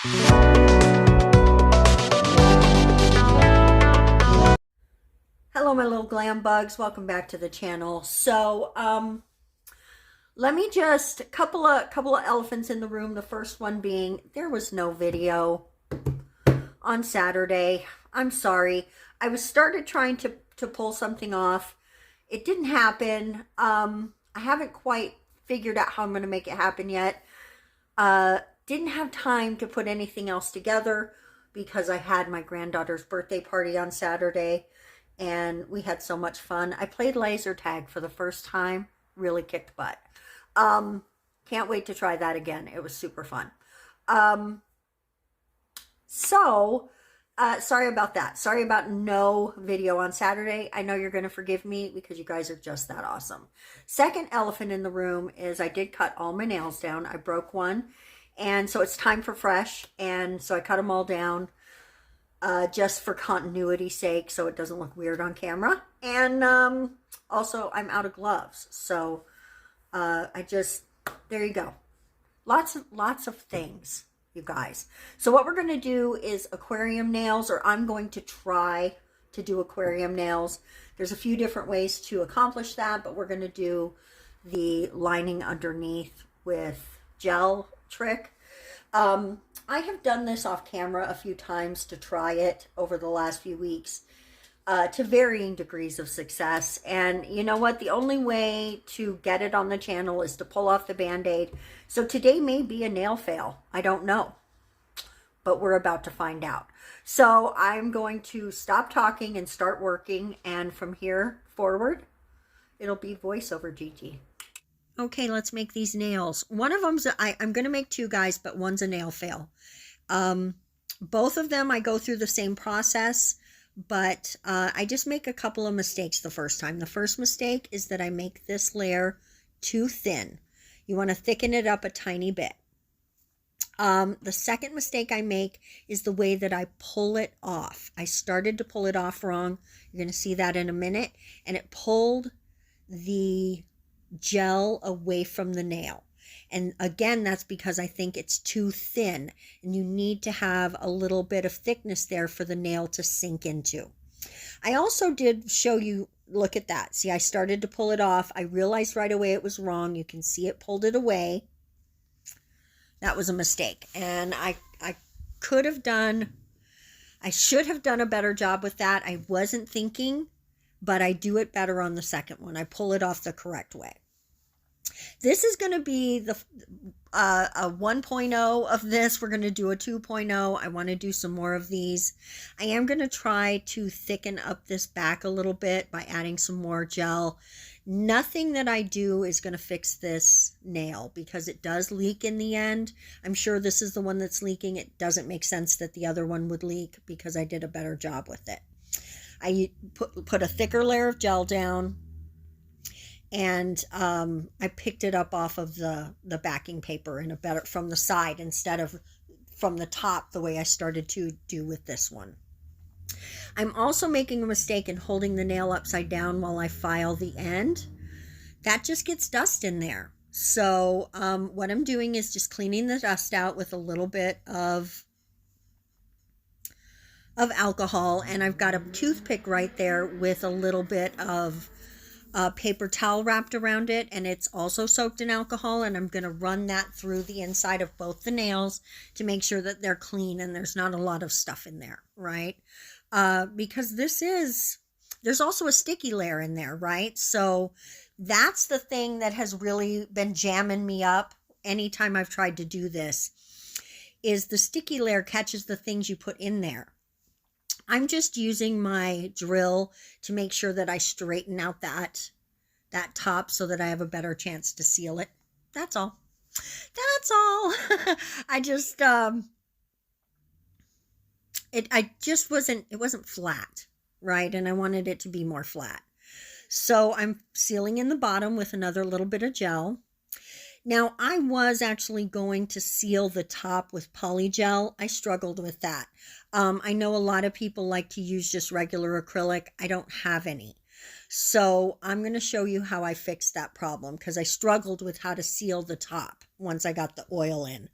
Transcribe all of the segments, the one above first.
Hello, my little glam bugs. Welcome back to the channel. So, let me just couple of elephants in the room. The first one being there was no video on Saturday. I'm sorry. I was started trying to pull something off. It didn't happen. I haven't quite figured out how I'm going to make it happen yet. Didn't have time to put anything else together because I had my granddaughter's birthday party on Saturday and we had so much fun. I played laser tag for the first time. Really kicked butt. Can't wait to try that again. It was super fun. Sorry about that. Sorry about no video on Saturday. I know you're going to forgive me because you guys are just that awesome. Second elephant in the room is I did cut all my nails down. I broke one. And so it's time for fresh. And so I cut them all down just for continuity's sake so it doesn't look weird on camera. And also I'm out of gloves. So there you go. Lots of things, you guys. So what we're going to do is aquarium nails, or I'm going to try to do aquarium nails. There's a few different ways to accomplish that, but we're going to do the lining underneath with gel trick. I have done this off camera a few times to try it over the last few weeks to varying degrees of success. And you know what? The only way to get it on the channel is to pull off the Band-Aid. So today may be a nail fail. I don't know, but we're about to find out. So I'm going to stop talking and start working. And from here forward, it'll be voiceover GT. Okay, let's make these nails. One of them's, I'm going to make two, guys, but one's a nail fail. Both of them, I go through the same process, but I just make a couple of mistakes the first time. The first mistake is that I make this layer too thin. You want to thicken it up a tiny bit. The second mistake I make is the way that I pull it off. I started to pull it off wrong. You're going to see that in a minute. And it pulled the gel away from the nail. And again, that's because I think it's too thin and you need to have a little bit of thickness there for the nail to sink into. I also did show you, look at that. See, I started to pull it off. I realized right away it was wrong. You can see it pulled it away. That was a mistake. And I should have done a better job with that. I wasn't thinking, but I do it better on the second one. I pull it off the correct way. This is going to be the a 1.0 of this. We're going to do a 2.0. I want to do some more of these. I am going to try to thicken up this back a little bit by adding some more gel. Nothing that I do is going to fix this nail because it does leak in the end. I'm sure this is the one that's leaking. It doesn't make sense that the other one would leak because I did a better job with it. I put a thicker layer of gel down, and I picked it up off of the backing paper in a better from the side instead of from the top the way I started to do with this one. I'm also making a mistake in holding the nail upside down while I file the end. That just gets dust in there. So what I'm doing is just cleaning the dust out with a little bit of alcohol, and I've got a toothpick right there with a little bit of paper towel wrapped around it, and it's also soaked in alcohol, and I'm going to run that through the inside of both the nails to make sure that they're clean and there's not a lot of stuff in there, right? Because there's also a sticky layer in there, right? So that's the thing that has really been jamming me up anytime I've tried to do this, is the sticky layer catches the things you put in there. I'm just using my drill to make sure that I straighten out that top so that I have a better chance to seal it. That's all. That's all. It wasn't flat, right? And I wanted it to be more flat. So I'm sealing in the bottom with another little bit of gel. Now, I was actually going to seal the top with polygel. I struggled with that. I know a lot of people like to use just regular acrylic. I don't have any. So I'm going to show you how I fixed that problem because I struggled with how to seal the top once I got the oil in.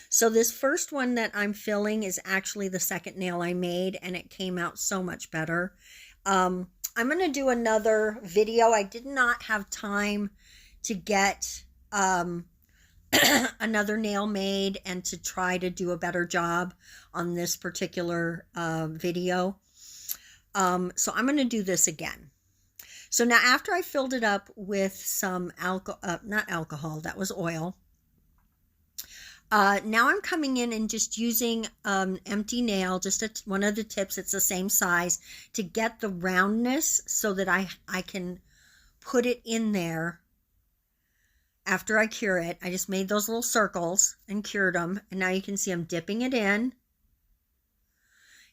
So this first one that I'm filling is actually the second nail I made, and it came out so much better. I'm going to do another video. I did not have time to get another nail made and to try to do a better job on this particular video. So I'm going to do this again. So now after I filled it up with some not alcohol, that was oil. Now I'm coming in and just using empty nail, just one of the tips, it's the same size, to get the roundness so that I can put it in there after I cure it. I just made those little circles and cured them. And now you can see I'm dipping it in.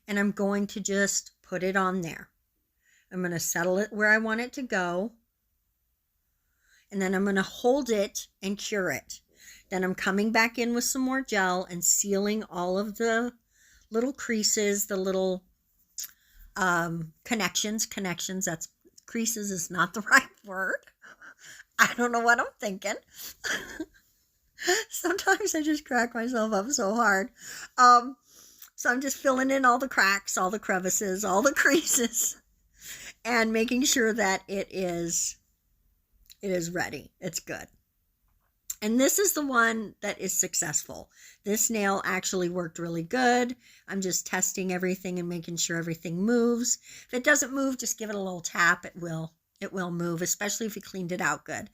And I'm going to just put it on there. I'm going to settle it where I want it to go. And then I'm going to hold it and cure it. Then I'm coming back in with some more gel and sealing all of the little creases, the little connections, that's creases is not the right word. I don't know what I'm thinking. Sometimes I just crack myself up so hard. So I'm just filling in all the cracks, all the crevices, all the creases, and making sure that it is ready. It's good. And this is the one that is successful. This nail actually worked really good. I'm just testing everything and making sure everything moves. If it doesn't move, just give it a little tap. It will move, especially if you cleaned it out good.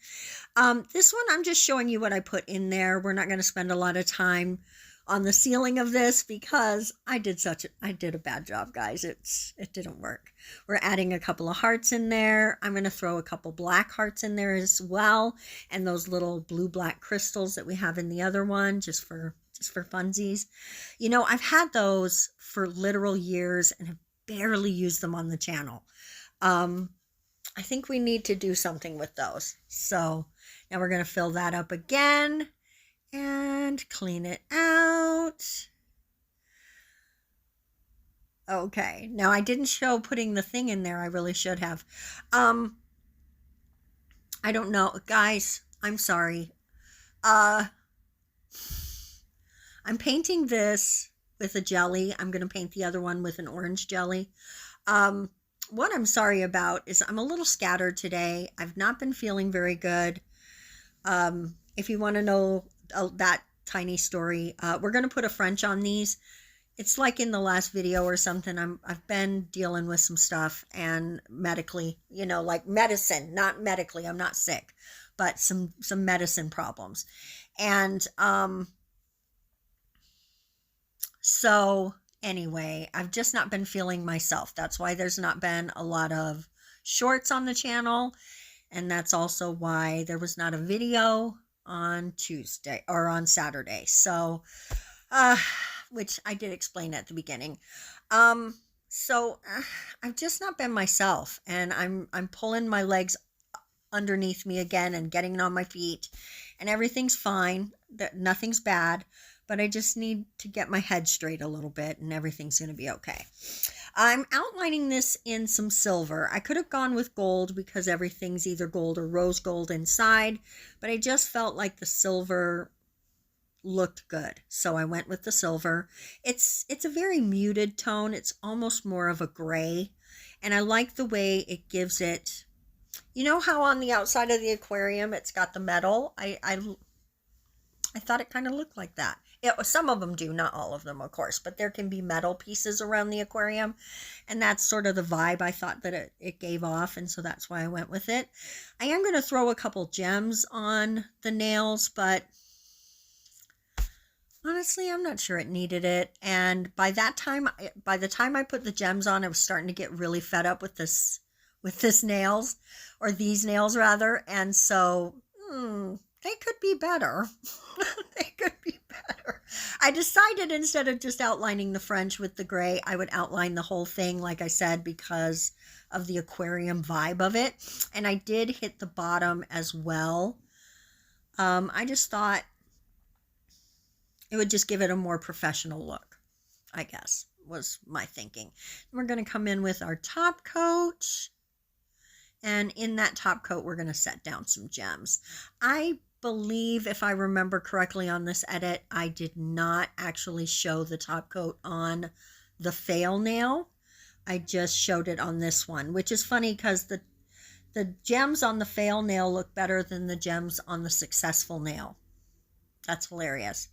This one, I'm just showing you what I put in there. We're not going to spend a lot of time on the sealing of this because I did a bad job, guys. It didn't work. We're adding a couple of hearts in there. I'm going to throw a couple black hearts in there as well, and those little blue-black crystals that we have in the other one, just for funsies. You know, I've had those for literal years and have barely used them on the channel. I think we need to do something with those. So now we're going to fill that up again and clean it out. Okay, now I didn't show putting the thing in there. I really should have. I don't know, guys, I'm sorry. I'm painting this with a jelly. I'm going to paint the other one with an orange jelly. What I'm sorry about is I'm a little scattered today. I've not been feeling very good. If you want to know that tiny story, we're going to put a French on these. It's like in the last video or something. I've been dealing with some stuff, and medically, you know, like medicine, not medically, I'm not sick, but some medicine problems. And so anyway, I've just not been feeling myself. That's why there's not been a lot of shorts on the channel. And that's also why there was not a video on Tuesday or on Saturday. So, which I did explain at the beginning. So I've just not been myself, and I'm pulling my legs underneath me again and getting on my feet, and everything's fine. Nothing's bad. But I just need to get my head straight a little bit, and everything's going to be okay. I'm outlining this in some silver. I could have gone with gold because everything's either gold or rose gold inside, but I just felt like the silver looked good. So I went with the silver. It's a very muted tone. It's almost more of a gray, and I like the way it gives it. You know how on the outside of the aquarium it's got the metal? I thought it kind of looked like that. Some of them do, not all of them, of course, but there can be metal pieces around the aquarium, and that's sort of the vibe I thought that it gave off, and so that's why I went with it. I am going to throw a couple gems on the nails, but honestly, I'm not sure it needed it. And by the time I put the gems on, I was starting to get really fed up with this nails, or these nails rather, and so they could be better. They could be better. I decided instead of just outlining the French with the gray, I would outline the whole thing, like I said, because of the aquarium vibe of it. And I did hit the bottom as well. I just thought it would just give it a more professional look, I guess, was my thinking. We're going to come in with our top coat. And in that top coat, we're going to set down some gems. I believe, if I remember correctly on this edit, I did not actually show the top coat on the fail nail. I just showed it on this one, which is funny because the gems on the fail nail look better than the gems on the successful nail. That's hilarious.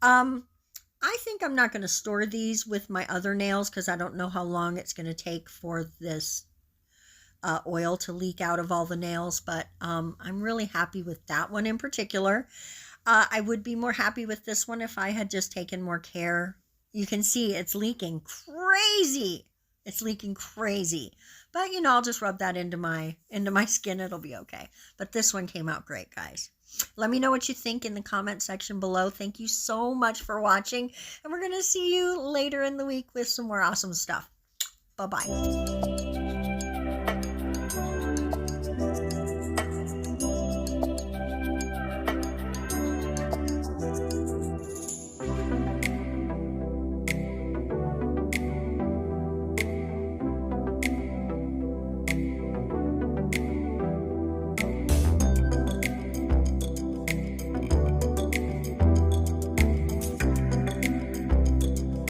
I think I'm not going to store these with my other nails because I don't know how long it's going to take for this oil to leak out of all the nails, but I'm really happy with that one in particular. I would be more happy with this one if I had just taken more care. You can see it's leaking crazy. It's leaking crazy. But, you know, I'll just rub that into my skin. It'll be okay. But this one came out great, guys. Let me know what you think in the comment section below. Thank you so much for watching. And we're going to see you later in the week with some more awesome stuff. Bye-bye.